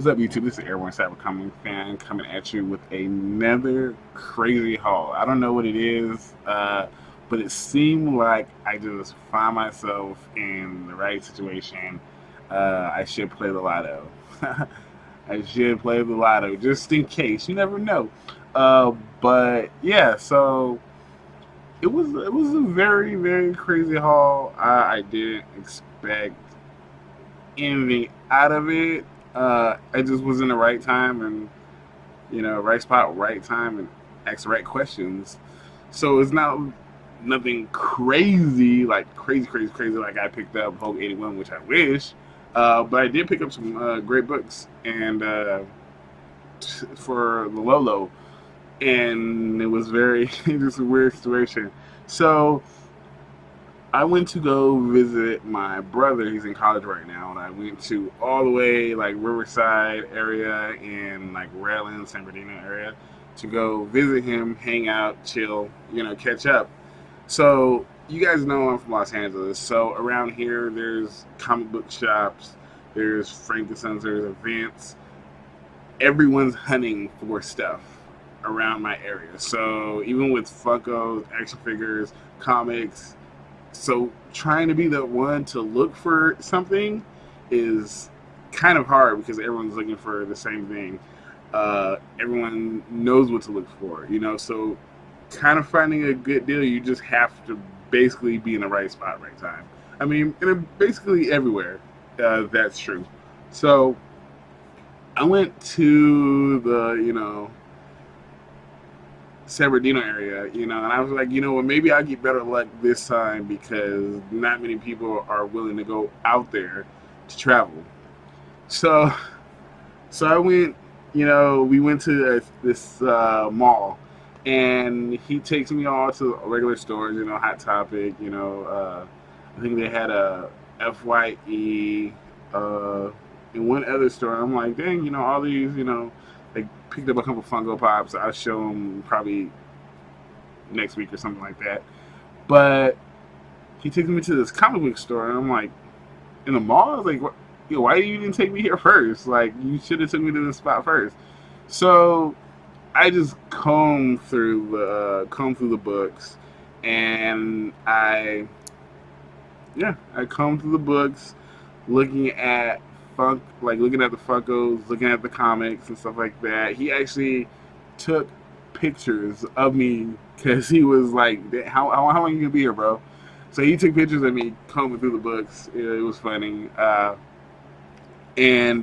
What's up, YouTube? This is Airborne Sapper fan coming at you with another crazy haul. I don't know what it is, but it seemed like I just find myself in the right situation. I should play the lotto. I should play the lotto just in case. You never know. But yeah, so it was a very crazy haul. I didn't expect anything out of it. I just was in the right time and right spot, right time, and asked the right questions. So it's not nothing crazy, like crazy. Like I picked up Hulk 81, which I wish, but I did pick up some great books and for the Lolo, and it was very just a weird situation. So I went to go visit my brother. He's in college right now, and I went to all the way like Riverside area and like Redlands, San Bernardino area to go visit him, hang out, chill, catch up. So you guys know I'm from Los Angeles. So around here, there's comic book shops, there's Frankenstein's, there's events. Everyone's hunting for stuff around my area. So even with Funkos, action figures, comics, so trying to be the one to look for something is kind of hard because everyone's looking for the same thing. Everyone knows what to look for, So kind of finding a good deal, you just have to basically be in the right spot, right time. I mean, basically everywhere. That's true. So I went to the San Bernardino area, and I was like, what, maybe I'll get better luck this time because not many people are willing to go out there to travel. So, so I went, we went to this mall, and he takes me all to regular stores, Hot Topic, I think they had a FYE, and one other store. I'm like, dang, all these, they picked up a couple Funko Pops. I'll show them probably next week or something like that. But he takes me to this comic book store, and I'm like, in the mall? I was like, what? Why you didn't take me here first? Like, you should have took me to this spot first. So I just combed through the books, and I combed through the books, looking at looking at the Funkos, looking at the comics and stuff like that. He actually took pictures of me because he was like, how long you gonna be here, bro? So he took pictures of me combing through the books. It was funny. And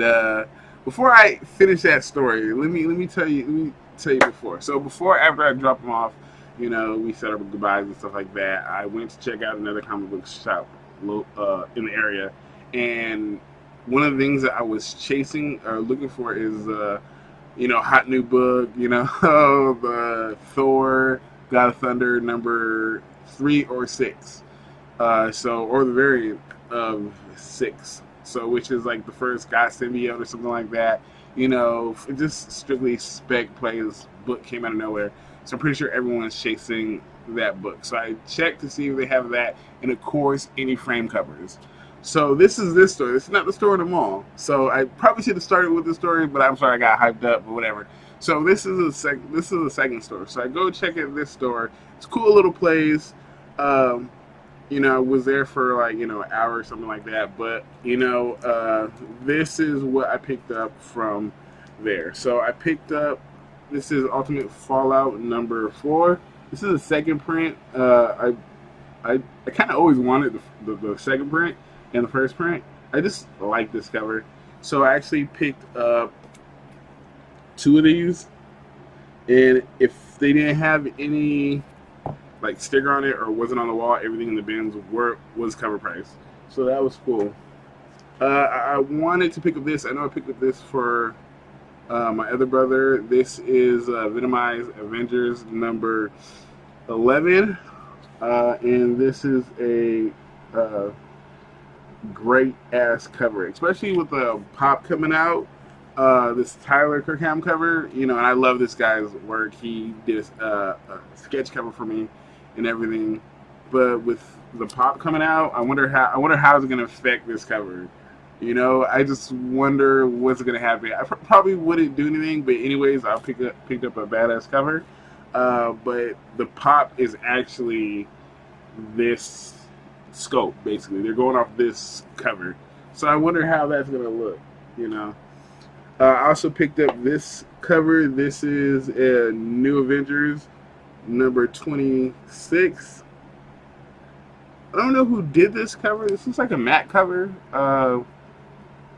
before I finish that story, let me tell you before. So after I dropped him off, we set up goodbyes and stuff like that. I went to check out another comic book shop in the area, and one of the things that I was chasing or looking for is hot new book, the Thor God of Thunder number 3 or 6. Or the variant of 6. So which is like the first God symbiote or something like that. Just strictly spec plays book came out of nowhere. So I'm pretty sure everyone's chasing that book. So I checked to see if they have that, and of course any frame covers. So this is this story. This is not the story in the mall. So I probably should have started with the story, but I'm sorry I got hyped up, but whatever. So this is a second store. So I go check out this store. It's a cool little place. I was there for like an hour or something like that. But this is what I picked up from there. So I picked up. This is Ultimate Fallout number 4. This is a second print. I kind of always wanted the second print and the first print. I just like this cover. So I actually picked up 2 of these, and if they didn't have any like sticker on it or wasn't on the wall, everything in the bins was cover price. So that was cool. I wanted to pick up this. I know I picked up this for my other brother. This is Venomized Avengers number 11, and this is a great ass cover, especially with the pop coming out. This Tyler Kirkham cover, and I love this guy's work. He did a sketch cover for me and everything. But with the pop coming out, I wonder how it's gonna affect this cover. You know, I just wonder what's gonna happen. I probably wouldn't do anything, but anyways, I picked up a badass cover. But the pop is actually this scope. Basically, they're going off this cover, so I wonder how that's gonna look. You know, I also picked up this cover. This is a New Avengers number 26. I don't know who did this cover. This looks like a matte cover.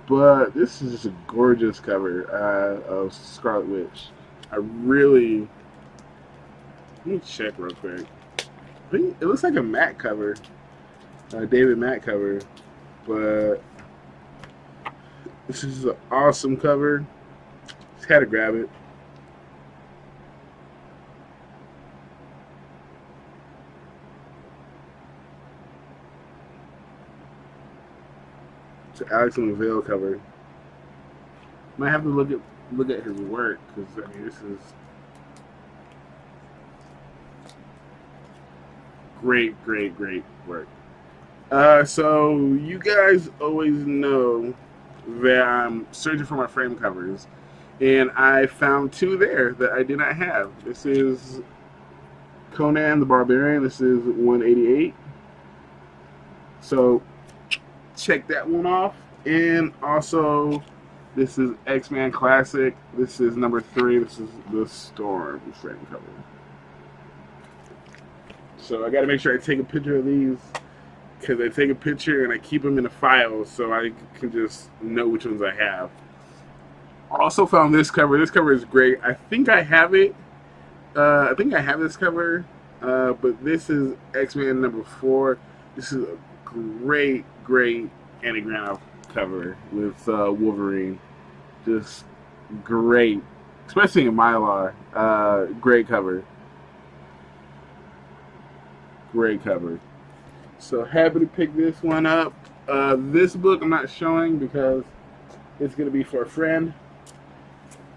But this is just a gorgeous cover of Scarlet Witch. I really... Let me check real quick. It looks like a matte cover. David matte cover. But this is an awesome cover. Just had to grab it. It's an Alex on the Veil cover. Might have to look at his work, because I mean, this is great work. So you guys always know that I'm searching for my frame covers, and I found two there that I did not have. This is Conan the Barbarian. This is 188. So check that one off. And also, this is X-Men Classic. This is number 3. This is the Storm frame cover. So I got to make sure I take a picture of these, because I take a picture and I keep them in a file so I can just know which ones I have. I also found this cover. This cover is great. I think I have it. I think I have this cover, but this is X-Men number 4. This is a great Andy Grant cover with Wolverine. Just great, especially in Mylar. Great cover. Great cover. So happy to pick this one up. This book I'm not showing because it's going to be for a friend.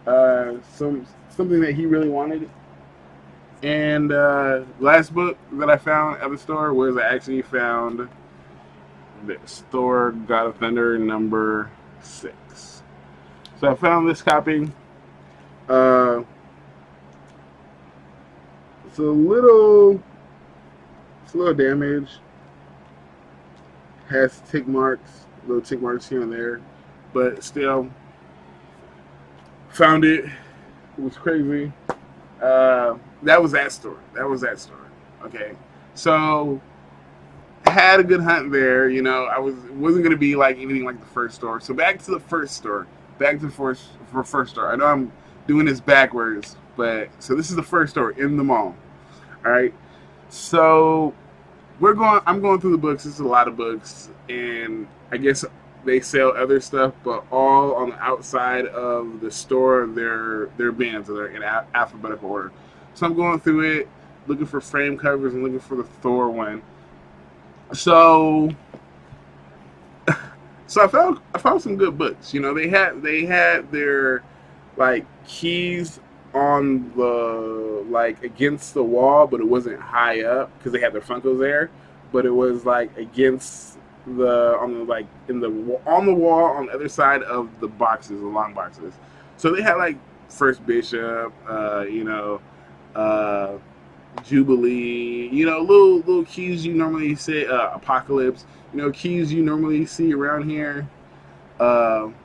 Something that he really wanted. And last book that I found at the store was I actually found this Thor God of Thunder number 6. So I found this copy. It's a little damaged. Has little tick marks here and there, but still found it. It was crazy. That was that store. Okay, so had a good hunt there. You know, wasn't gonna be like anything like the first store. So back to the first store. First store. I know I'm doing this backwards, but so this is the first store in the mall. All right. So I'm going through the books. This is a lot of books, and I guess they sell other stuff, but all on the outside of the store, they're bins. They're in alphabetical order. So I'm going through it, looking for frame covers and looking for the Thor one. So I found some good books. You know, they had their like keys on the like against the wall, but it wasn't high up because they had their Funkos there. But it was like against on the wall on the other side of the boxes, the long boxes. So they had like First Bishop, Jubilee, little keys you normally see, Apocalypse, keys you normally see around here, around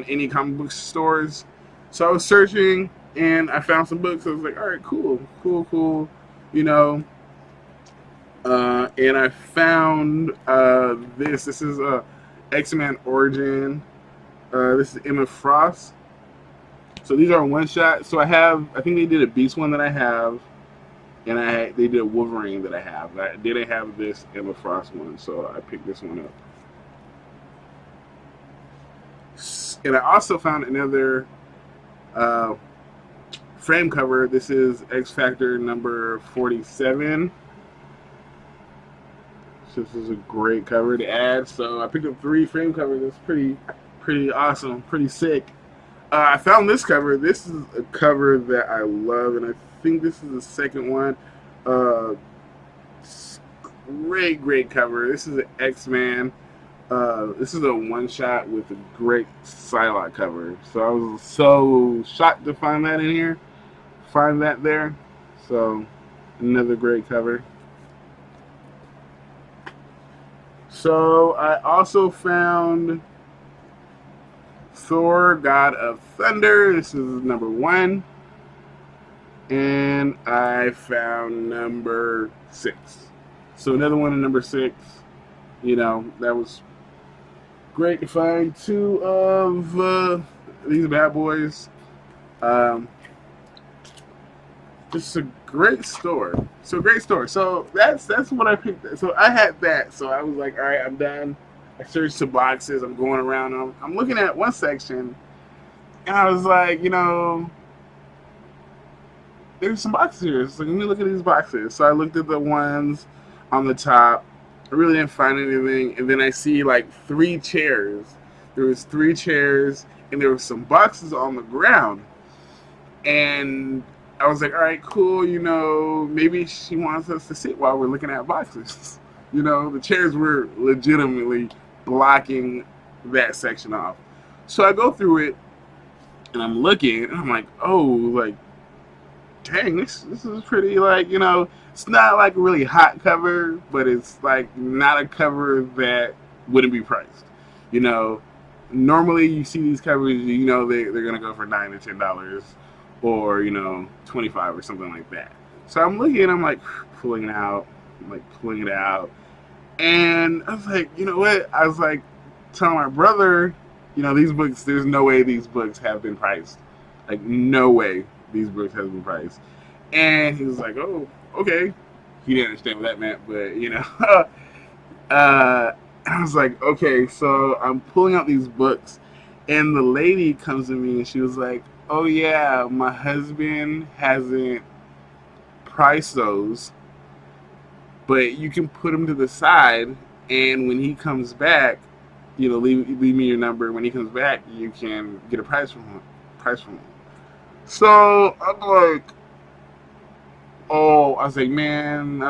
any comic book stores. So I was searching and I found some books. I was like, all right, cool. And I found this. This is X-Men Origin. This is Emma Frost. So these are one shot. So I think they did a Beast one that I have, and they did a Wolverine that I have. I didn't have this Emma Frost one, so I picked this one up. And I also found another frame cover. This is X Factor number 47. So this is a great cover to add. So I picked up 3 frame covers. It's pretty awesome, pretty sick. I found this cover. This is a cover that I love, and I think this is the second one. Great cover. This is an X-Man This is a one shot with a great Psylocke cover. So I was so shocked to find that in here. Find that there. So another great cover. So I also found Thor, God of Thunder. This is number 1. And I found number 6. So another one in number 6. You know, that was great to find 2 of these bad boys. Just a great store. So great store. So that's what I picked. So I had that. So I was like, all right, I'm done. I searched the boxes. I'm going around them. I'm looking at one section, and I was like, you know, there's some boxes here. So let me look at these boxes. So I looked at the ones on the top. I really didn't find anything. And then I see like 3 chairs. There was 3 chairs, and there were some boxes on the ground. And I was like, all right, cool, you know, maybe she wants us to sit while we're looking at boxes. You know, the chairs were legitimately blocking that section off. So I go through it, and I'm looking, and I'm like, oh, like, dang, this is pretty, like, you know, it's not like a really hot cover, but it's like not a cover that wouldn't be priced. You know, normally you see these covers, you know, they're going to go for $9 to $10. Or, you know, 25 or something like that. So I'm looking, I'm like pulling it out, and I was like, you know what? I was like telling my brother, you know, these books, there's no way these books have been priced. Like, no way these books have been priced. And he was like, oh, okay. He didn't understand what that meant, but, you know. I was like, okay, so I'm pulling out these books, and the lady comes to me, and she was like, oh yeah, my husband hasn't priced those, but you can put them to the side, and when he comes back, you know, leave me your number. When he comes back, you can get a price from him. So I'm like, oh, I was like, man,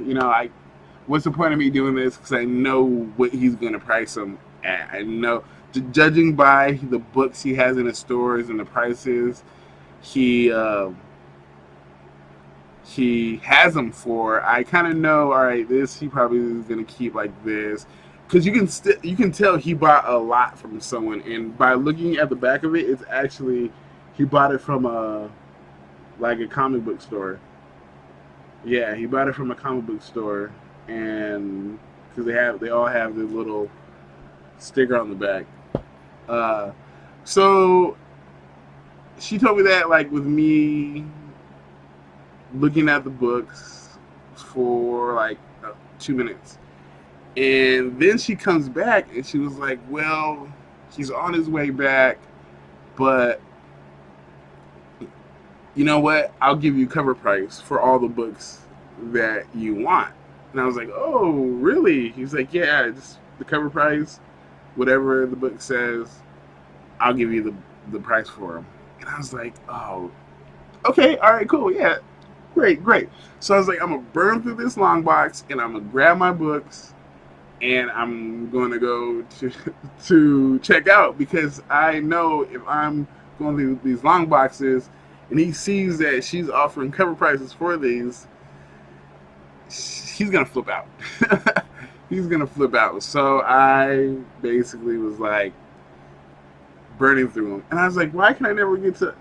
you know, what's the point of me doing this? Because I know what he's gonna price them at. I know. Judging by the books he has in the stores and the prices he has them for, I kind of know, all right, this he probably is gonna keep like this, because you can tell he bought a lot from someone, and by looking at the back of it, it's actually he bought it from a comic book store. Yeah, he bought it from a comic book store, and because they all have the little sticker on the back. So she told me that, like, with me looking at the books for like 2 minutes, and then she comes back and she was like, well, he's on his way back, but you know what, I'll give you cover price for all the books that you want. And I was like, oh, really? He's like, yeah, just the cover price, whatever the book says, I'll give you the price for them. And I was like, oh, okay, all right, cool, yeah, great. So I was like, I'm going to burn through this long box, and I'm going to grab my books, and I'm going to go to check out, because I know if I'm going through these long boxes, and he sees that she's offering cover prices for these, he's going to flip out. He's going to flip out. So I basically was like burning through them. And I was like, why can I never get to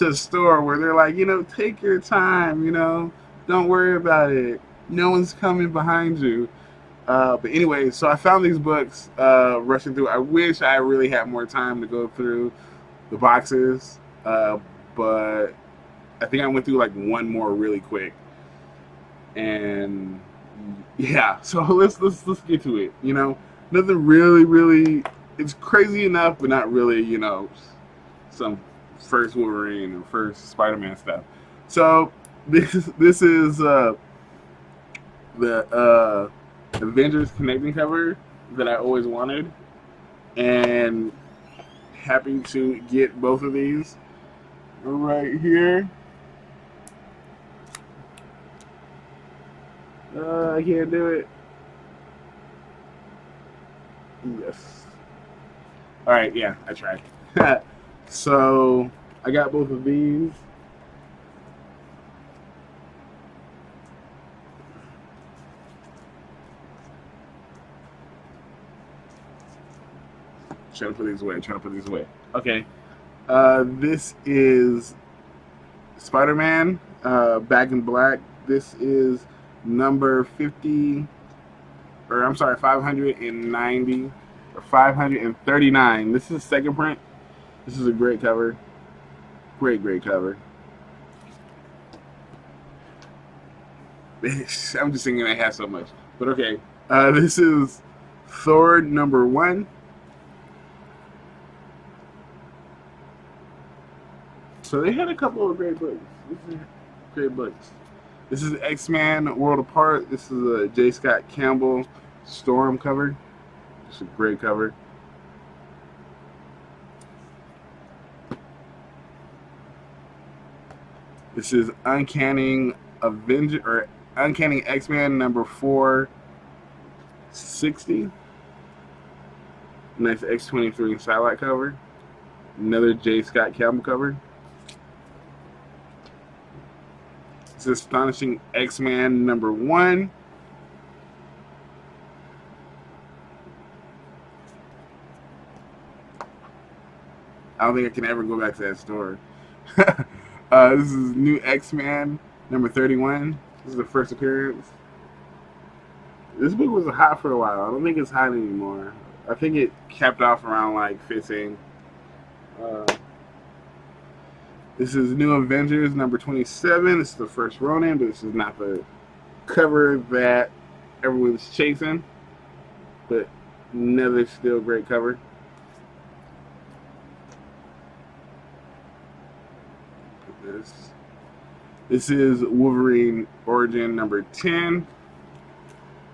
a store where they're like, you know, take your time, you know, don't worry about it. No one's coming behind you. But anyway, so I found these books rushing through. I wish I really had more time to go through the boxes. But I think I went through like one more really quick. And yeah, so let's get to it. You know, nothing really. It's crazy enough, but not really. You know, some first Wolverine or first Spider-Man stuff. So this is the Avengers Connecting cover that I always wanted, and happy to get both of these right here. I can't do it. Yes. All right. Yeah, I tried. So I got both of these. Trying to put these away. Trying to put these away. Okay. This is Spider-Man, Back in Black. This is number 50, or I'm sorry, 590 or 539. This is a second print. This is a great cover. Great cover. I'm just thinking I have so much. But okay. This is Thor number 1. So they had a couple of great books. This is great books. This is X-Men World Apart. This is a J. Scott Campbell Storm cover. It's a great cover. This is Uncanny X-Men number 460. Nice X-23 satellite cover. Another J. Scott Campbell cover. This is Astonishing X-Men number 1. I don't think I can ever go back to that store. This is New X-Men number 31. This is the first appearance. This book was hot for a while. I don't think it's hot anymore. I think it capped off around like 15. This is New Avengers number 27. This is the first Ronin, but this is not the cover that everyone's chasing. But another still great cover. This is Wolverine Origin number 10.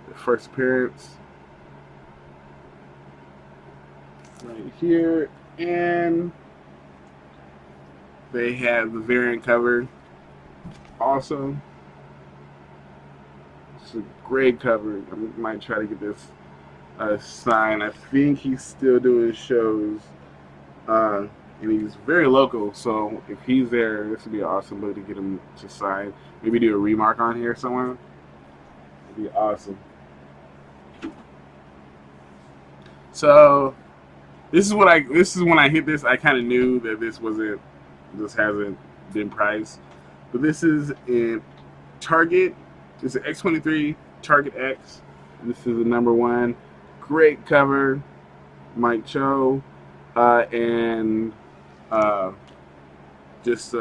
The first appearance. Right here. And they have the variant cover also. It's a great cover. I might try to get this signed. I think he's still doing shows. And he's very local, so if he's there, this would be an awesome book to get him to sign. Maybe do a remark on here somewhere. It'd be awesome. So this is when I hit this. I kind of knew that this hasn't been priced, but this is in Target. It's an X-23 Target X. This is the number 1. Great cover, Mike Cho, and just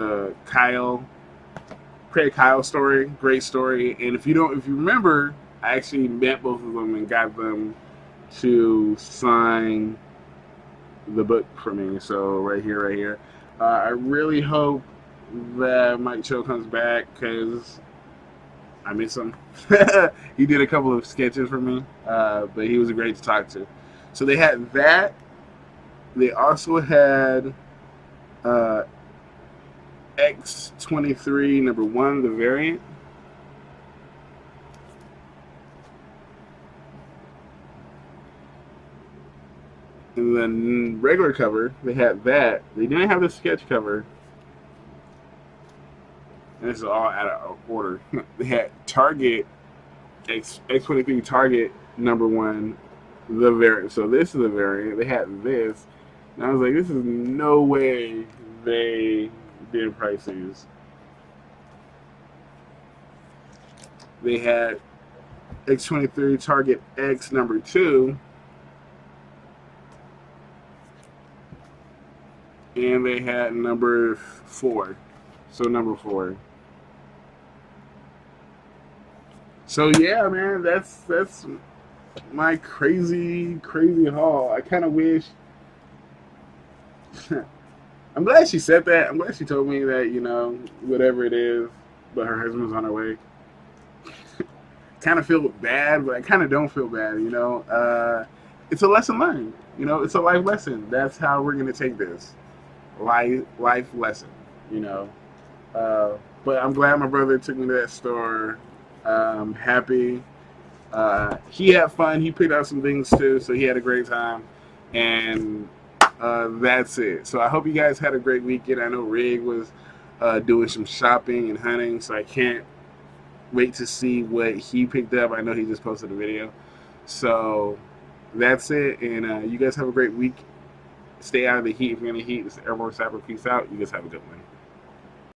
Kyle. Craig Kyle story, great story. And if you remember, I actually met both of them and got them to sign the book for me. So right here. I really hope that Mike Cho comes back because I miss him. He did a couple of sketches for me, but he was great to talk to. So they had that. They also had X-23 number 1, the variant. And then regular cover, they had that. They didn't have the sketch cover. And this is all out of order. They had Target, X-23 Target number 1, the variant. So this is the variant. They had this. And I was like, this is no way they did price these. They had X-23 Target X number 2. And they had number 4. So number 4. So yeah, man, that's my crazy haul. I kind of wish. I'm glad she said that. I'm glad she told me that, whatever it is, but her husband's on her way. Kind of feel bad, but I kind of don't feel bad, It's a lesson learned. It's a life lesson. That's how we're going to take this. Life lesson, But I'm glad my brother took me to that store. I'm happy He had fun. He picked out some things too, so he had a great time. And that's it. So I hope you guys had a great weekend. I know Rig was doing some shopping and hunting, so I can't wait to see what he picked up. I know he just posted a video. So that's it. And you guys have a great week. Stay out of the heat if you're in the heat. This is Airborne Sapper. Peace out. You guys have a good one.